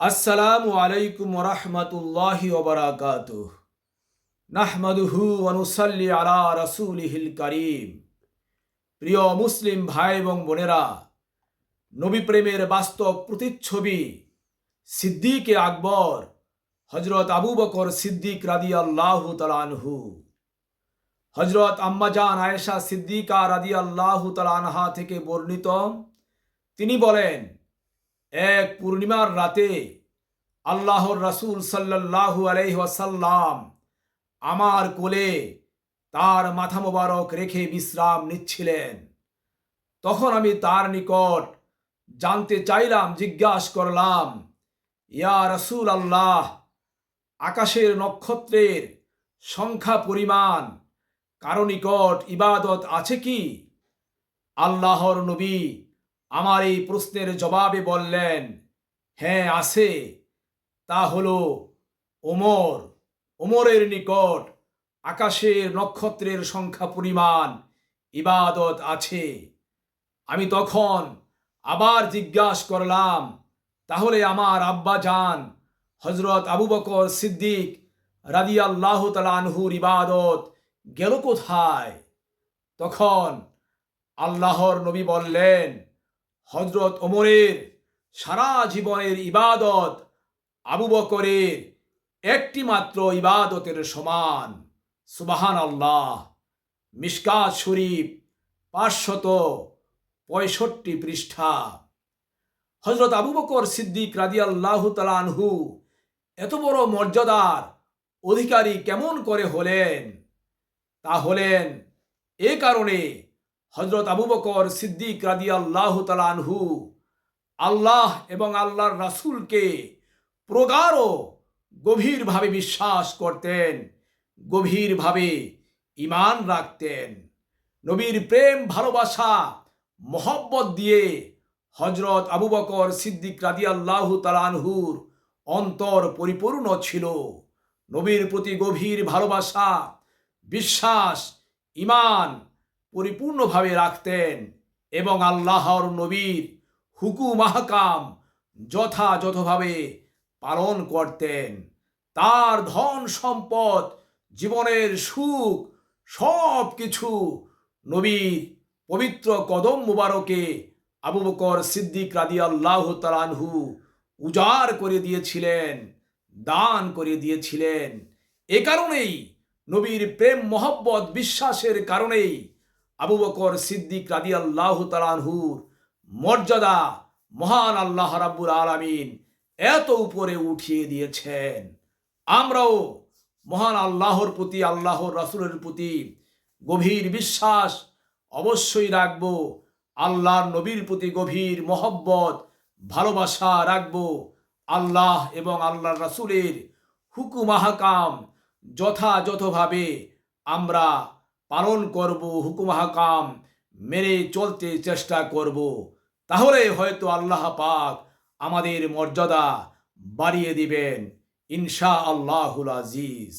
আসসালামু আলাইকুম ওরহমতুল্লাহি ওবরাকাতুহ। নাহমাদুহু ওয়া নুসাল্লি আলা রাসূলিহিল কারীম। প্রিয় মুসলিম ভাই এবং বোনেরা, নবী প্রেমের বাস্তব প্রতিচ্ছবি সিদ্দিকে আকবর হজরত আবু বকর সিদ্দিক রাদিয়াল্লাহু তাআলা আনহু। হজরত আম্মাজান আয়েশা সিদ্দিকা রাদিয়াল্লাহু তাআলা আনহা থেকে বর্ণিত, তিনি বলেন, এক পূর্ণিমার রাতে আল্লাহর রাসূল সাল্লাল্লাহু আলাইহি ওয়াসাল্লাম আমার কোলে তার মাথা মোবারক রেখে বিশ্রাম নিচ্ছিলেন। তখন আমি তার নিকট জানতে চাইলাম, জিজ্ঞাসা করলাম, ইয়া রাসূল আল্লাহ, আকাশের নক্ষত্রের সংখ্যা পরিমাণ কারো নিকট ইবাদত আছে কি? আল্লাহর নবী আমার এই প্রশ্নের জবাবে বললেন, হ্যাঁ আছে, তা হলো ওমর। ওমরের নিকট আকাশের নক্ষত্রের সংখ্যা পরিমাণ ইবাদত আছে। আমি তখন আবার জিজ্ঞাসা করলাম, তাহলে আমার আব্বা জান হজরত আবু বকর সিদ্দিক রাদিয়াল্লাহু তাআলা আনহুর ইবাদত গেল কোথায়? তখন আল্লাহর নবী বললেন, হজরত ওমরের সারা জীবনের ইবাদত আবু বকরের একটি মাত্র ইবাদতের সমান। সুবহানাল্লাহ। মিশকাত শরীফ 565 পৃষ্ঠা। হজরত আবু বকর সিদ্দিক রাদিয়াল্লাহু তাআলা আনহু এত বড় মর্যাদার অধিকারী কেমন করে হলেন? তা হলেন এ কারণে, হজরত আবু বকর সিদ্দিক রাদিয়াল্লাহু তাআলা আনহু আল্লাহ এবং আল্লাহর রাসূলকে প্রগাঢ় গভীরভাবে বিশ্বাস করতেন, গভীরভাবে ঈমান রাখতেন। নবীর প্রেম ভালোবাসা মহব্বত দিয়ে হজরত আবু বকর সিদ্দিক রাদিয়াল্লাহু তাআলা আনহুর অন্তর পরিপূর্ণ ছিল। নবীর প্রতি গভীর ভালোবাসা, বিশ্বাস, ঈমান পরিপূর্ণভাবে রাখতেন এবং আল্লাহর নবীর হুকুম আহকাম যথাযথভাবে পালন করতেন। তার ধন সম্পদ, জীবনের সুখ সব কিছু নবীর পবিত্র কদম মুবারকে আবু বকর সিদ্দিক রাদিয়াল্লাহু তাআলা আনহু উজাড় করে দিয়েছিলেন, দান করে দিয়েছিলেন। এ কারণেই নবীর প্রেম মহব্বত বিশ্বাসের কারণেই আবু বকর সিদ্দিক রাদিয়াল্লাহু তাআলা আনহুর মর্যাদা মহান আল্লাহ রাব্বুল আলামিন এত উপরে উঠিয়ে দিয়েছেন। আমরাও মহান আল্লাহর প্রতি, আল্লাহর রাসূলের প্রতি গভীর বিশ্বাস অবশ্যই রাখব। আল্লাহর নবীর প্রতি গভীর মহব্বত ভালোবাসা রাখব। আল্লাহ এবং আল্লাহর রাসূলের হুকুম আহকাম যথাযথভাবে আমরা পালন করব, হুকুম আহকাম মেনে চলতে চেষ্টা করব। তাহলে হয়তো আল্লাহ পাক আমাদের মর্যাদা বাড়িয়ে দিবেন ইনশাআল্লাহুল আজিজ।